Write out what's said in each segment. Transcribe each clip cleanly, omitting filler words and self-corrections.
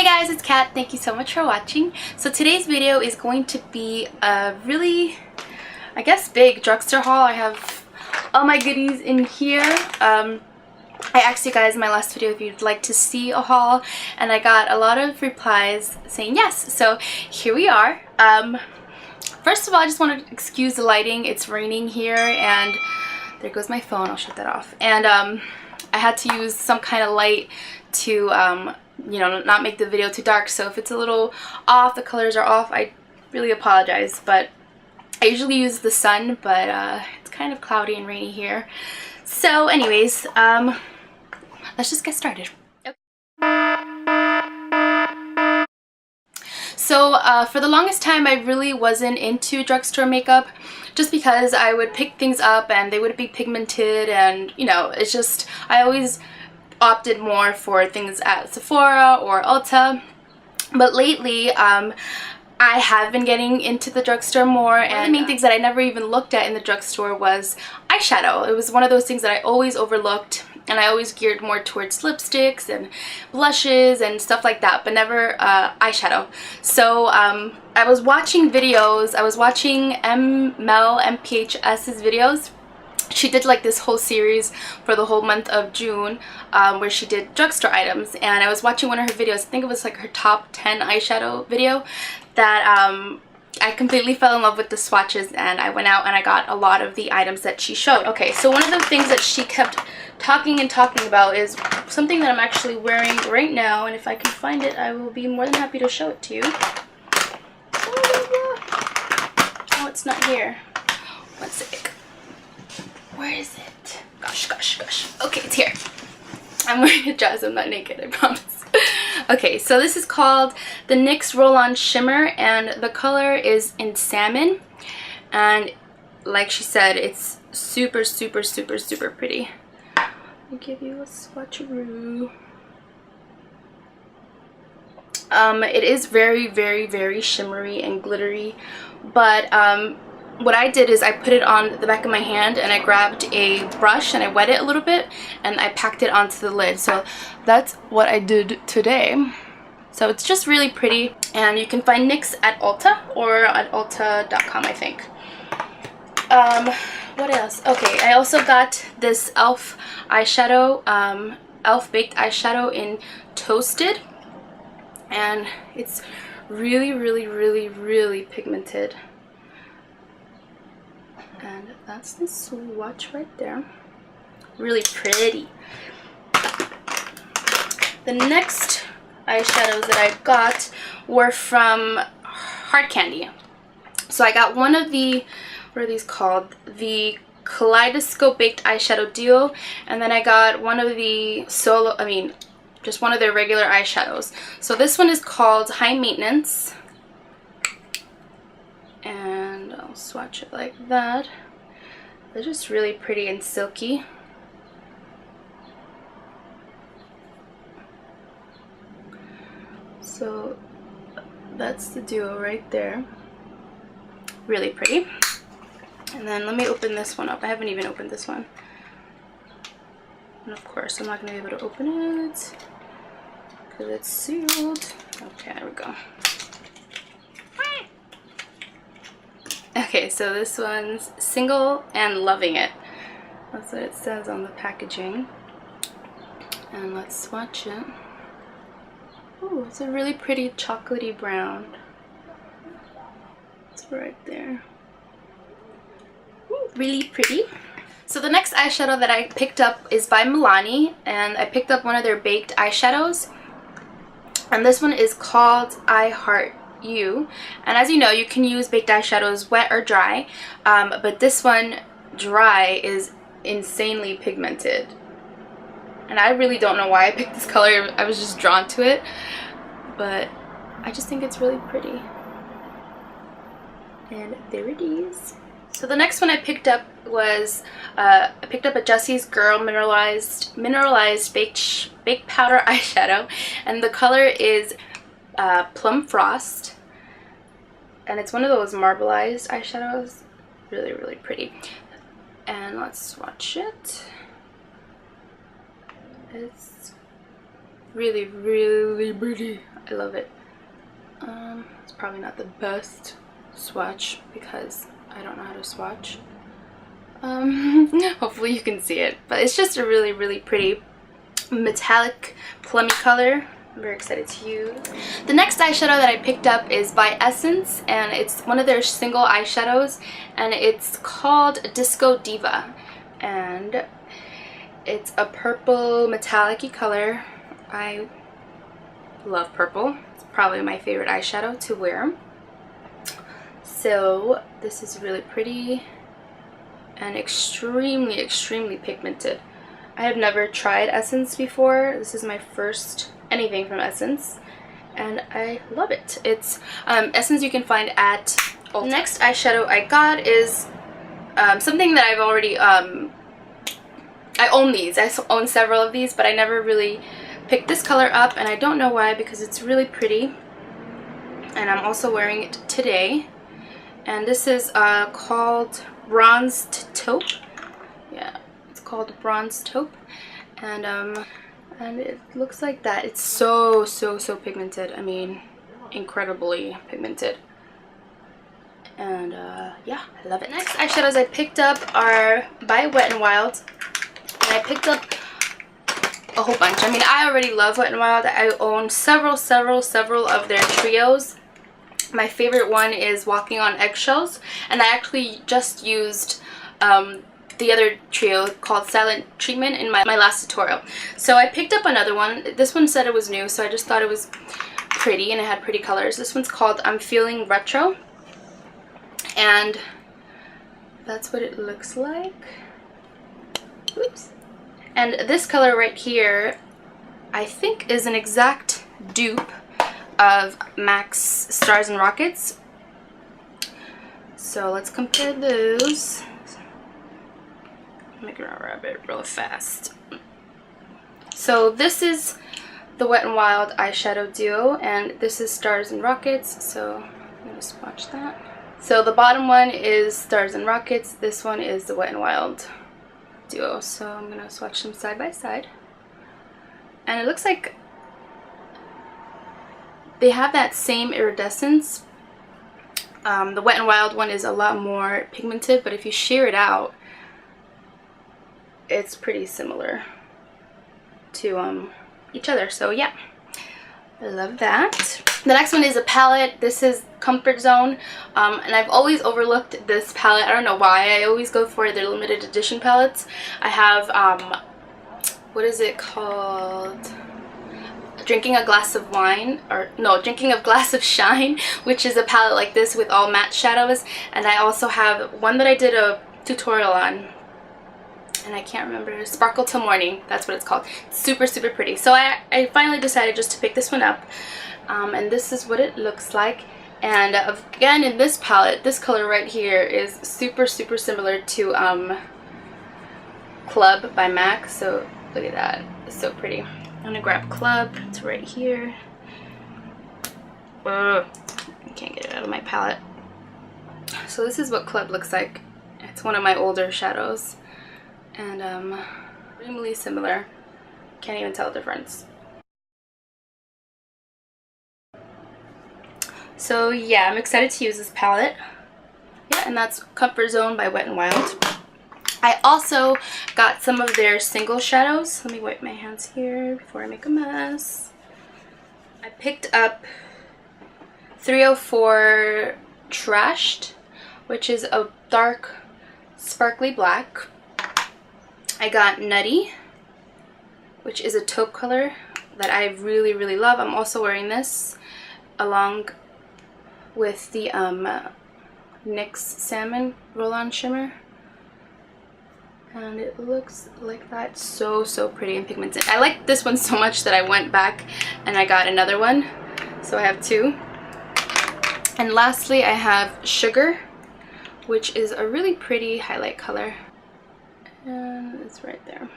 guys, it's Kat. Thank you so much for watching. So today's video is going to be a really, I guess, big drugstore haul. I have all my goodies in here. I asked you guys in my last video if you'd like to see a haul, and I got a lot of replies saying yes. So here we are. First of all, I just want to excuse the lighting. It's raining here, and there goes my phone. I'll shut that off. And I had to use some kind of light to you know, not make the video too dark. So if it's a little off, the colors are off, I really apologize. But I usually use the sun, but it's kind of cloudy and rainy here. So anyways, let's just get started. So for the longest time, I really wasn't into drugstore makeup, just because I would pick things up and they wouldn't be pigmented, and you know, it's just, I always opted more for things at Sephora or Ulta. But lately I have been getting into the drugstore more, and one of the main things that I never even looked at in the drugstore was eyeshadow. It was one of those things that I always overlooked, and I always geared more towards lipsticks and blushes and stuff like that, but never eyeshadow. So I was watching videos. I was watching Mel MPHS's videos. She did like this whole series for the whole month of June where she did drugstore items, and I was watching one of her videos. I think it was like her top 10 eyeshadow video, that I completely fell in love with the swatches, and I went out and I got a lot of the items that she showed. Okay, so one of the things that she kept talking about is something that I'm actually wearing right now, and if I can find it, I will be more than happy to show it to you. Oh, it's not here. One sec. Where is it? Gosh. Okay, it's here. I'm wearing a dress. I'm not naked, I promise. Okay, so this is called the NYX Roll-On Shimmer, and the color is in salmon. And like she said, it's super pretty. Let me give you a swatcheroo. It is very shimmery and glittery, but what I did is I put it on the back of my hand, and I grabbed a brush and I wet it a little bit, and I packed it onto the lid. So that's what I did today. So it's just really pretty, and you can find NYX at Ulta or at Ulta.com, I think. What else? Okay, I also got this e.l.f. eyeshadow, e.l.f. baked eyeshadow in Toasted, and it's really pigmented. And that's the swatch right there. Really pretty. The next eyeshadows that I got were from Hard Candy. So I got one of the, what are these called? The Kaleidoscope Baked Eyeshadow Duo. And then I got one of the just one of their regular eyeshadows. So this one is called High Maintenance. And I'll swatch it like that. They're just really pretty and silky. So that's the duo right there. Really pretty. And then let me open this one up. I haven't even opened this one. And of course, I'm not going to be able to open it because it's sealed. Okay, there we go. Okay, so this one's Single and Loving It. That's what it says on the packaging. And let's swatch it. Oh, it's a really pretty chocolatey brown. It's right there. Ooh, really pretty. So the next eyeshadow that I picked up is by Milani, and I picked up one of their baked eyeshadows. And this one is called I Heart You, and as you know, you can use baked eyeshadows wet or dry, but this one dry is insanely pigmented, and I really don't know why I picked this color. I was just drawn to it, but I just think it's really pretty. And there it is. So the next one I picked up was I picked up a Jessie's Girl mineralized baked powder eyeshadow, and the color is Plum Frost, and it's one of those marbleized eyeshadows. Really pretty. And let's swatch it. It's Really, really pretty. I love it. It's probably not the best swatch because I don't know how to swatch. Hopefully you can see it, but it's just a really, really pretty metallic plummy color. I'm very excited to use. The next eyeshadow that I picked up is by Essence, and it's one of their single eyeshadows, and it's called Disco Diva, and it's a purple metallic-y color. I love purple. It's probably my favorite eyeshadow to wear. So this is really pretty and extremely, extremely pigmented. I have never tried Essence before. This is my first anything from Essence, and I love it. It's Essence you can find at Ulta. The next eyeshadow I got is something that I've already I own these. I own several of these, but I never really picked this color up, and I don't know why, because it's really pretty, and I'm also wearing it today. And this is called Bronzed Taupe. Yeah, it's called Bronzed Taupe, and it looks like that. It's so pigmented. I mean, incredibly pigmented. And yeah, I love it. Next eyeshadows I picked up are by Wet n Wild, and I picked up a whole bunch. I mean, I already love Wet n Wild. I own several of their trios. My favorite one is Walking on Eggshells, and I actually just used the other trio called Silent Treatment in my last tutorial. So I picked up another one. This one said it was new, so I just thought it was pretty and it had pretty colors. This one's called I'm Feeling Retro, and that's what it looks like. Oops. And this color right here, I think, is an exact dupe of MAC's Stars and Rockets. So let's compare those. Make it a bit real fast. So this is the Wet n Wild eyeshadow duo, and this is Stars and Rockets. So I'm gonna swatch that. So the bottom one is Stars and Rockets. This one is the Wet n Wild duo. So I'm gonna swatch them side by side, and it looks like they have that same iridescence. The Wet n Wild one is a lot more pigmented, but if you sheer it out, it's pretty similar to each other. So yeah, I love that. The next one is a palette. This is Comfort Zone, and I've always overlooked this palette. I don't know why. I always go for their limited edition palettes. I have what is it called? Drinking a Glass of Wine, or no, Drinking a Glass of Shine, which is a palette like this with all matte shadows. And I also have one that I did a tutorial on, and I can't remember, Sparkle Till Morning, that's what it's called. It's super pretty. So I finally decided just to pick this one up, and this is what it looks like. And again, in this palette, this color right here is super similar to Club by MAC. So look at that, it's so pretty. I'm gonna grab Club, it's right here. I can't get it out of my palette. So this is what Club looks like. It's one of my older shadows, and extremely similar. Can't even tell the difference. So yeah, I'm excited to use this palette. Yeah, and that's Comfort Zone by Wet n Wild. I also got some of their single shadows. Let me wipe my hands here before I make a mess. I picked up 304 Trashed, which is a dark sparkly black. I got Nutty, which is a taupe color that I really love. I'm also wearing this along with the NYX Salmon Roll-On Shimmer. And it looks like that. So pretty and pigmented. I like this one so much that I went back and I got another one. So I have two. And lastly, I have Sugar, which is a really pretty highlight color. And it's right there.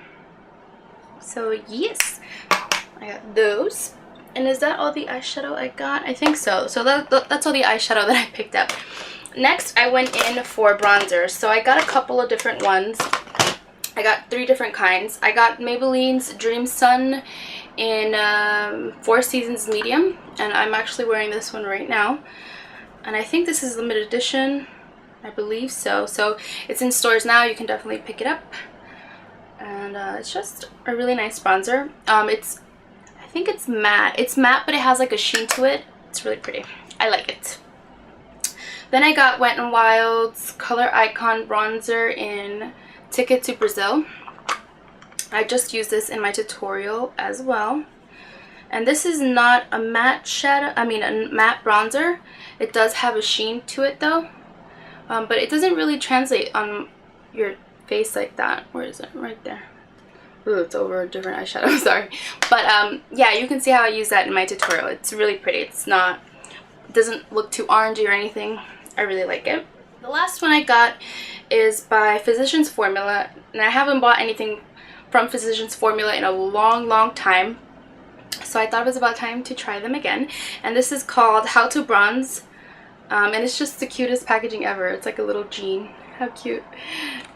So yes, I got those. And is that all the eyeshadow I got? I think so. So that's all the eyeshadow that I picked up. Next, I went in for bronzers. So I got a couple of different ones. I got 3 different kinds. I got Maybelline's Dream Sun in 4 Seasons medium, and I'm actually wearing this one right now. And I think this is limited edition. I believe so. So it's in stores now. You can definitely pick it up. And it's just a really nice bronzer. I think it's matte. It's matte, but it has like a sheen to it. It's really pretty. I like it. Then I got Wet n Wild's Color Icon bronzer in Ticket to Brazil. I just used this in my tutorial as well. And this is not a matte shadow, a matte bronzer. It does have a sheen to it though. But it doesn't really translate on your face like that. Where is it? Right there. Ooh, it's over a different eyeshadow, sorry. But yeah, you can see how I use that in my tutorial. It's really pretty. It doesn't look too orangey or anything. I really like it. The last one I got is by Physicians Formula, and I haven't bought anything from Physicians Formula in a long time. So I thought it was about time to try them again. And this is called How to Bronze. And it's just the cutest packaging ever. It's like a little jean. How cute.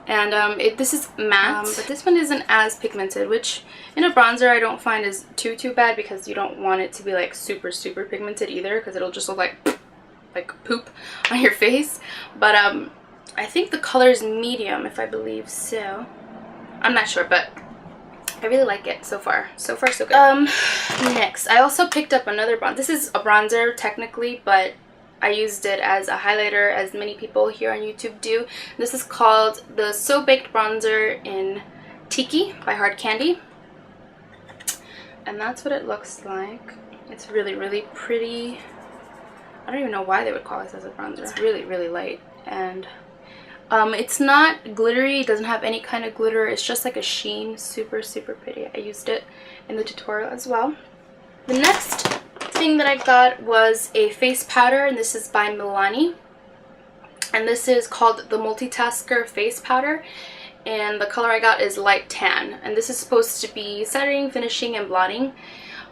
And this is matte, but this one isn't as pigmented, which in a bronzer I don't find is too bad, because you don't want it to be like super pigmented either, because it'll just look like poop on your face. But I think the color is medium, if I believe so. I'm not sure, but I really like it so far. So far, so good. Next, I also picked up another bronzer. This is a bronzer technically, but I used it as a highlighter, as many people here on YouTube do. This is called the So Baked Bronzer in Tiki by Hard Candy. And that's what it looks like. It's really pretty. I don't even know why they would call this as a bronzer. It's really light. And it's not glittery. It doesn't have any kind of glitter. It's just like a sheen. Super pretty. I used it in the tutorial as well. The next thing that I got was a face powder, and this is by Milani. And this is called the Multitasker Face Powder. And the color I got is light tan. And this is supposed to be setting, finishing, and blotting.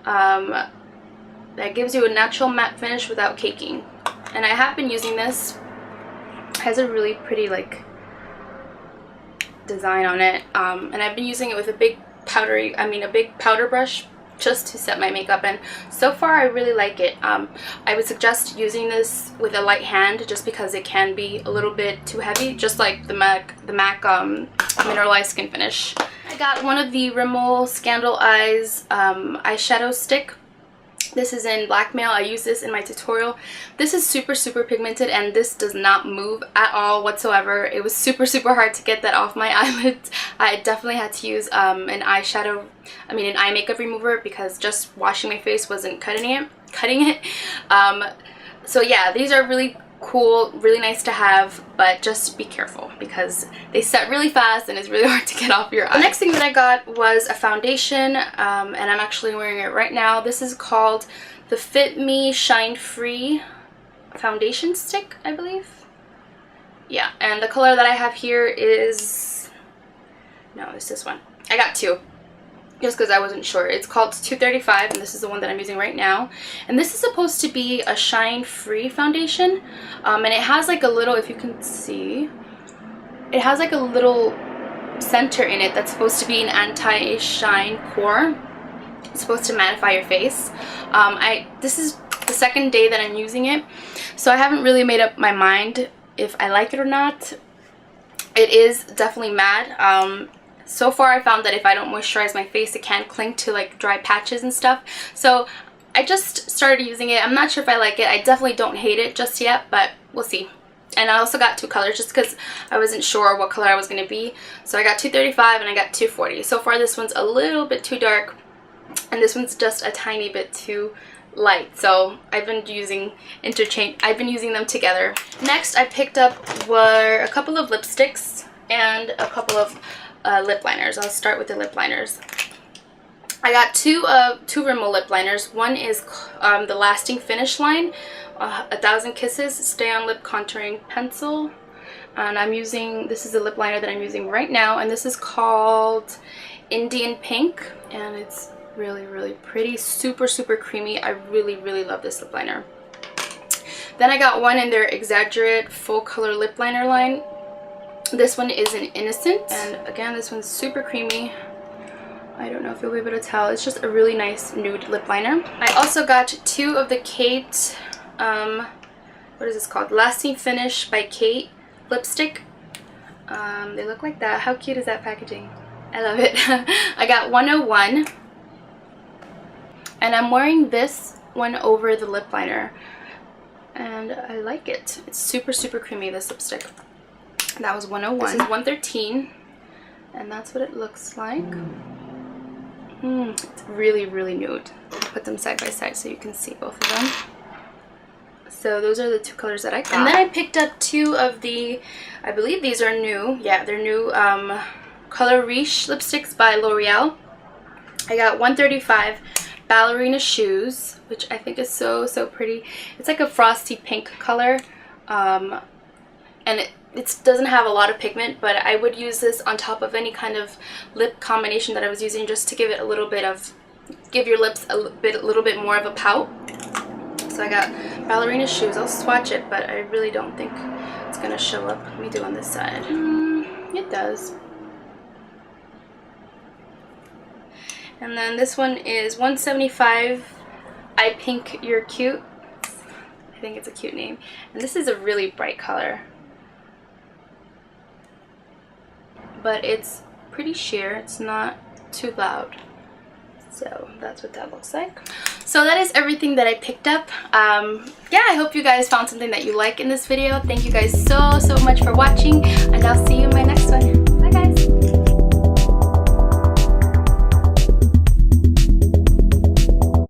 That gives you a natural matte finish without caking. And I have been using this. It has a really pretty like design on it. And I've been using it with a big powder brush just to set my makeup, and so far I really like it. I would suggest using this with a light hand, just because it can be a little bit too heavy, just like the MAC Mineralized Skin Finish. I got one of the Rimmel Scandal Eyes eyeshadow stick. This is in Blackmail. I use this in my tutorial. This is super pigmented, and this does not move at all whatsoever. It was super hard to get that off my eyelids. I definitely had to use an eye makeup remover, because just washing my face wasn't cutting it. So yeah, these are really cool, really nice to have, but just be careful because they set really fast and it's really hard to get off your eye. The next thing that I got was a foundation, and I'm actually wearing it right now. This is called the Fit Me Shine Free foundation stick, I believe. Yeah, and the color that I have here is, no, it's this one. I got two, just because I wasn't sure. It's called 235, and this is the one that I'm using right now. And this is supposed to be a shine-free foundation, and it has like a little, if you can see, it has like a little center in it that's supposed to be an anti-shine core. It's supposed to mattify your face. This is the second day that I'm using it, so I haven't really made up my mind if I like it or not. It is definitely matte. So far I found that if I don't moisturize my face, it can cling to like dry patches and stuff. So I just started using it. I'm not sure if I like it. I definitely don't hate it just yet, but we'll see. And I also got two colors just because I wasn't sure what color I was going to be. So I got 235 and I got 240. So far this one's a little bit too dark, and this one's just a tiny bit too light. So I've been using them together. Next I picked up were a couple of lipsticks and a couple of lip liners. I'll start with the lip liners. I got two Rimmel lip liners. One is the Lasting Finish line, 1000 Kisses Stay On Lip Contouring Pencil, and this is the lip liner that I'm using right now, and this is called Indian Pink, and it's really pretty, super creamy. I really love this lip liner. Then I got one in their Exaggerate Full Color Lip Liner line. This one is an Innocent, and again this one's super creamy. I don't know if you'll be able to tell. It's just a really nice nude lip liner. I also got 2 of the Kate, what is this called? Lasting Finish by Kate lipstick. They look like that. How cute is that packaging? I love it. I got 101. And I'm wearing this one over the lip liner. And I like it. It's super, super creamy, this lipstick. That was 101. This is 113. And that's what it looks like. It's really, really nude. I'll put them side by side so you can see both of them. So those are the 2 colors that I got. And then I picked up 2 of the, I believe these are new. Yeah, they're new Color Riche lipsticks by L'Oreal. I got 135 ballerina shoes, which I think is so, so pretty. It's like a frosty pink color. And it doesn't have a lot of pigment, but I would use this on top of any kind of lip combination that I was using, just to give it a little bit of, give your lips a little bit more of a pout. So I got ballerina shoes. I'll swatch it, but I really don't think it's gonna show up. Let me do on this side. It does. And then this one is 175 I Pink You're Cute. I think it's a cute name. And this is a really bright color, but it's pretty sheer. It's not too loud. So that's what that looks like. So that is everything that I picked up. Yeah, I hope you guys found something that you like in this video. Thank you guys so, so much for watching, and I'll see you in my next one.